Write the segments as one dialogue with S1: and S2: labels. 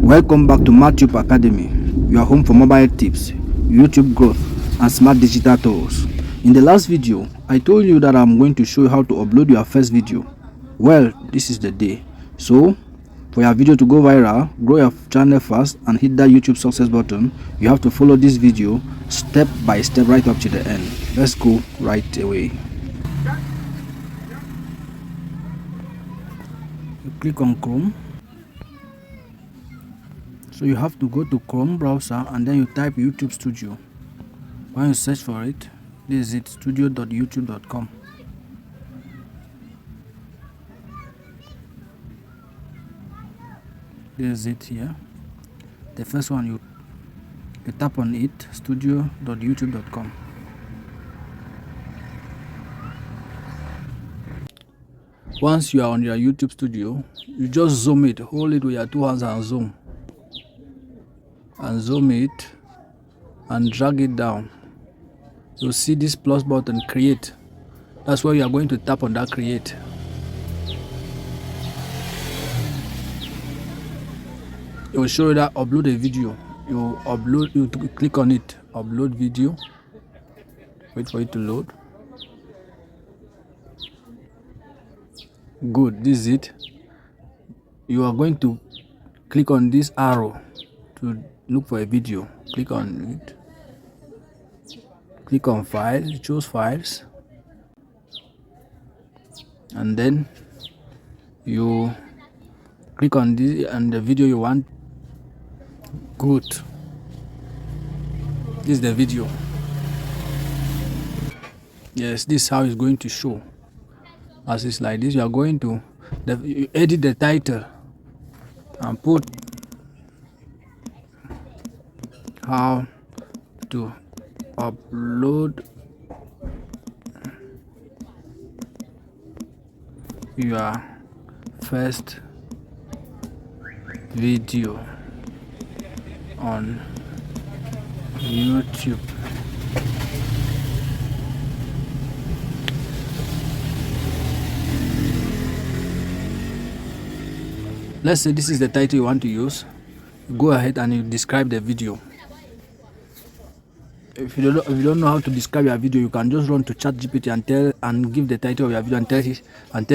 S1: Welcome back to MathTube Academy, your home for mobile tips, YouTube growth, and smart digital tools. In the last video, I told you that I'm going to show you how to upload your first video. Well, this is the day. So, for your video to go viral, grow your channel fast, and hit that YouTube success button, you have to follow this video step by step right up to the end. Let's go right away. You click on Chrome. So you have to go to Chrome browser and then you type YouTube Studio. When you search for it, this is it, studio.youtube.com. This is it here. The first one, you tap on it, studio.youtube.com. Once you are on your YouTube Studio, you just zoom it, hold it with your two hands and zoom. And zoom it and drag it down. You'll see this plus button, create. That's where you are going to tap on that create. It will show you that upload a video. You click on it, upload video. Wait for it to load. Good, this is it. You are going to click on this arrow to look for a video. Click on it. Click on files, choose files, and then you click on this and the video you want. Good. This is the video. Yes, this is how it's going to show. As it's like this, you are going to you edit the title and put how to upload your first video on YouTube. Let's say this is the title you want to use. Go ahead and you describe the video. If you don't know how to describe your video, you can just run to ChatGPT and give the title of your video and tell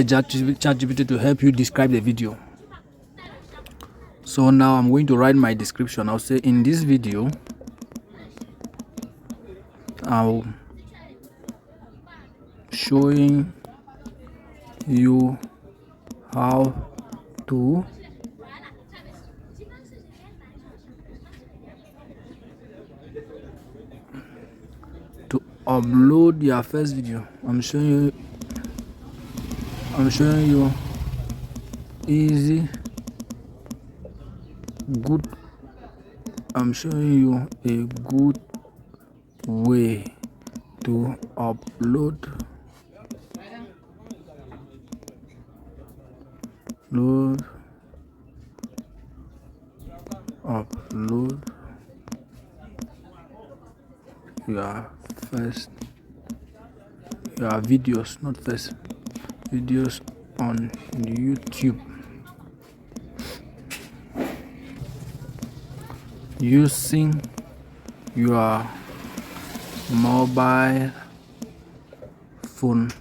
S1: ChatGPT to help you describe the video. So now I'm going to write my description. I'll say, in this video, I'll showing you how to upload your first video. I'm showing you easy, good. I'm showing you a good way to upload your videos, not first videos on YouTube using your mobile phone.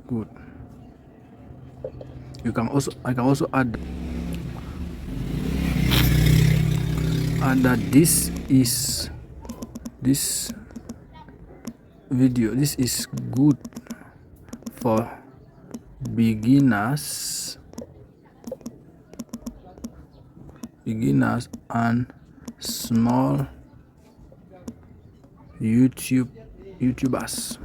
S1: Good. I can also add that this video, this is good for beginners and small YouTubers.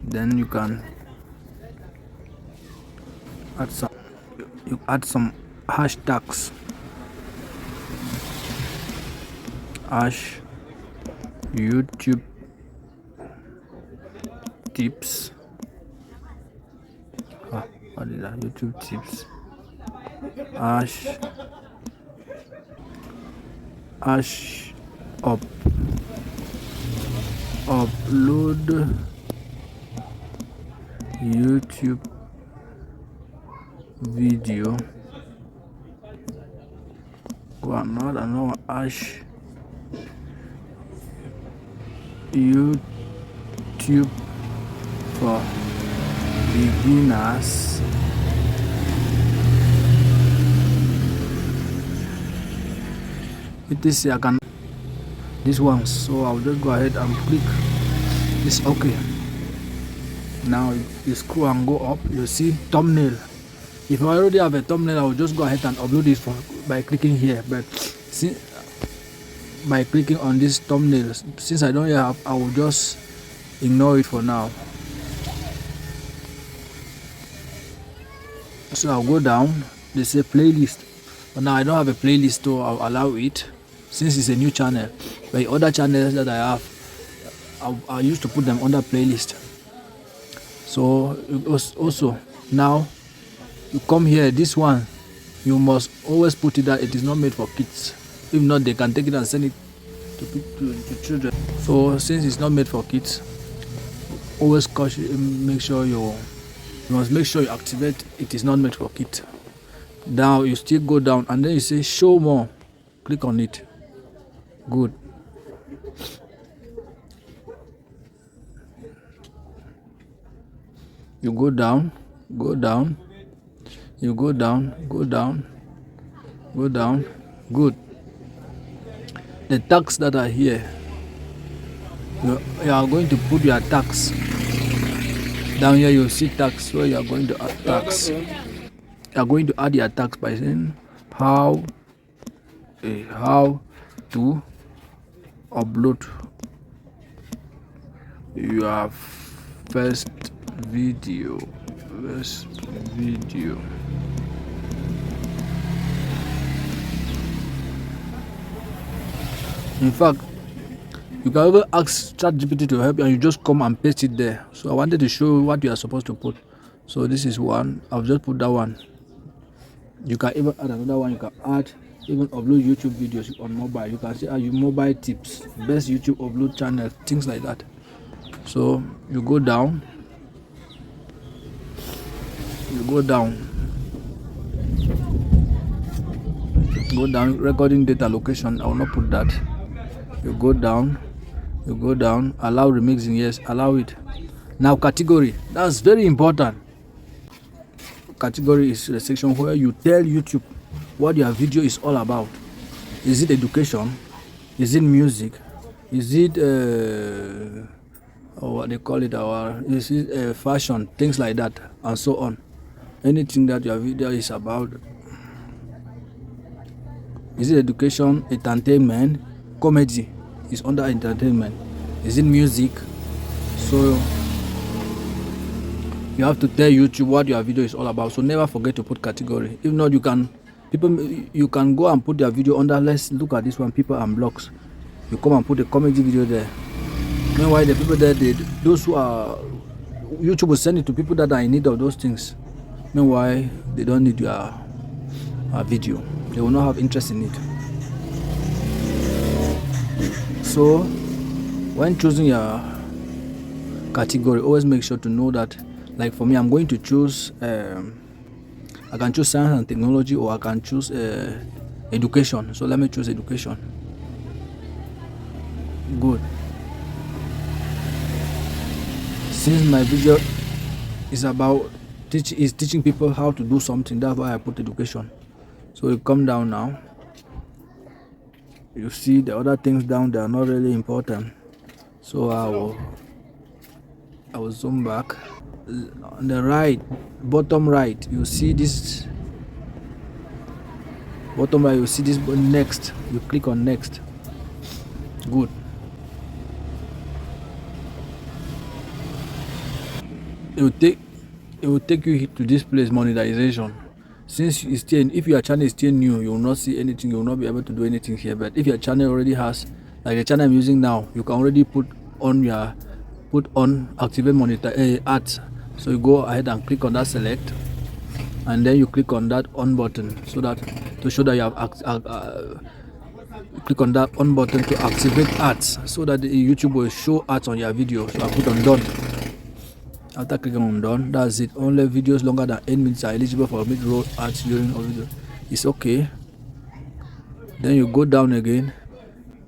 S1: Then you can add some hashtags. YouTube tips. What is that? YouTube tips. upload YouTube video. Go another hash YouTube for beginners. It is I can this one, so I'll just go ahead and click this OK. Now you scroll and go up, you see thumbnail. If I already have a thumbnail, I will just go ahead and upload it by clicking here, but by clicking on this thumbnail, since I don't have, I will just ignore it for now. So I'll go down, they say playlist, but now I don't have a playlist, so I'll allow it since it's a new channel. But other channels that I have, I used to put them under playlist. So it was also, now you come here, this one you must always put it that it is not made for kids. If not, they can take it and send it to children. So since it's not made for kids, always make sure you must make sure you activate it is not made for kids. Now you still go down and then you say show more, click on it. Good. You go down, you go down. Good. The tags that are here, you are going to put your tags down here. You see tags, so you are going to add tags. You are going to add your tags by saying how to upload your first video. In fact, you can even ask ChatGPT to help you and you just come and paste it there. So I wanted to show you what you are supposed to put. So this is one, I've just put that one. You can even add another one. You can add, even upload YouTube videos on mobile. You can say you mobile tips, best YouTube upload channel, things like that. So you go down, recording data location. I will not put that. You go down, allow remixing, yes, allow it. Now category, that's very important. Category is the section where you tell YouTube what your video is all about. Is it education? Is it music? Is it or what they call it, is it fashion, things like that, and so on. Anything that your video is about. Is it education, entertainment, comedy is under entertainment. Is it music? So you have to tell YouTube what your video is all about. So never forget to put category. If not, you can go and put your video under, let's look at this one, people and blogs. You come and put a comedy video there. Meanwhile, the people there, those who are, YouTube will send it to people that are in need of those things. Meanwhile, they don't need your video. They will not have interest in it. So when choosing your category, always make sure to know that, like for me, I'm going to choose I can choose science and technology, or I can choose education. So let me choose education. Good. Since my video is about teaching people how to do something, that's why I put education. So you come down now, you see the other things down there are not really important. So I will zoom back. On the right, bottom right, you see this bottom right, you see this next. You click on next. Good. It will take you to this place, monetization. Since it's still, if your channel is still new, you will not see anything, you will not be able to do anything here. But if your channel already has, like the channel I'm using now, you can already put on activate monetize ads. So you go ahead and click on that select, and then you click on that on button, so that to show that you have click on that on button to activate ads, so that the YouTube will show ads on your video. So I put on done. After clicking on done, that's it. Only videos longer than 8 minutes are eligible for mid-roll ads during a video. It's okay. Then you go down again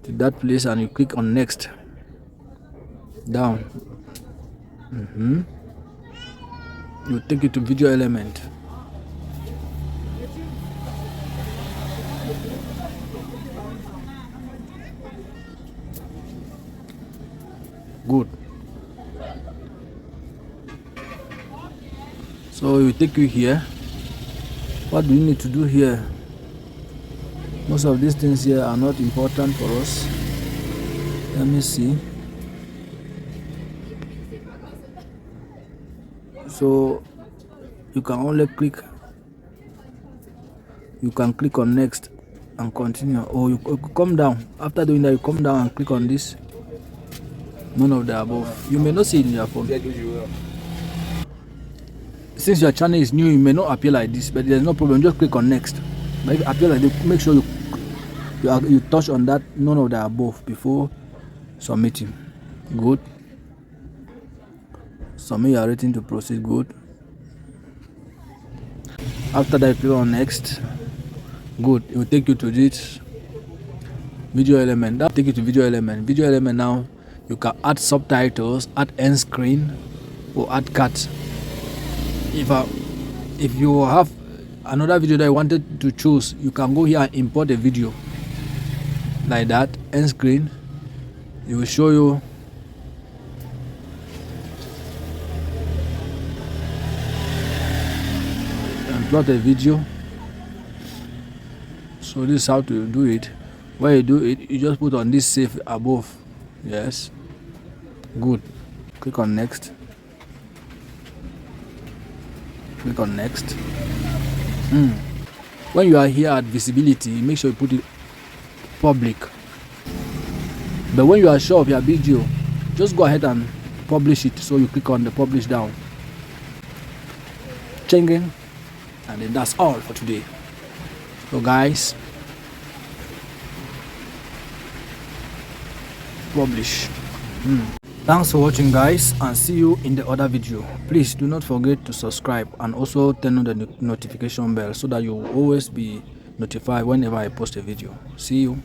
S1: to that place and you click on next. Down. You take it to video element. Good. So you take you here. What do you need to do here? Most of these things here are not important for us. Let me see. So you can only click. You can click on next and continue, or you come down. After doing that, you come down and click on this. None of the above. You may not see it in your phone. Since your channel is new, it may not appear like this, but there's no problem. Just click on next. But if it appears like this, make sure you touch on that none of the above before submitting. Good. Submit your rating to proceed. Good. After that, click on next. Good. It will take you to this video element. That will take you to video element. Video element now, you can add subtitles, add end screen, or add cuts. If you have another video that you wanted to choose, you can go here and import a video like that. End screen, it will show you and plot a video. So this is how to do it. When you do it, you just put on this save above. Yes. Good. Click on next. Click on next. When you are here at visibility, make sure you put it public. But when you are sure of your video, just go ahead and publish it. So you click on the publish down. Changing. And then that's all for today. So guys, publish. Thanks for watching guys, and see you in the other video. Please do not forget to subscribe and also turn on the notification bell so that you will always be notified whenever I post a video. See you.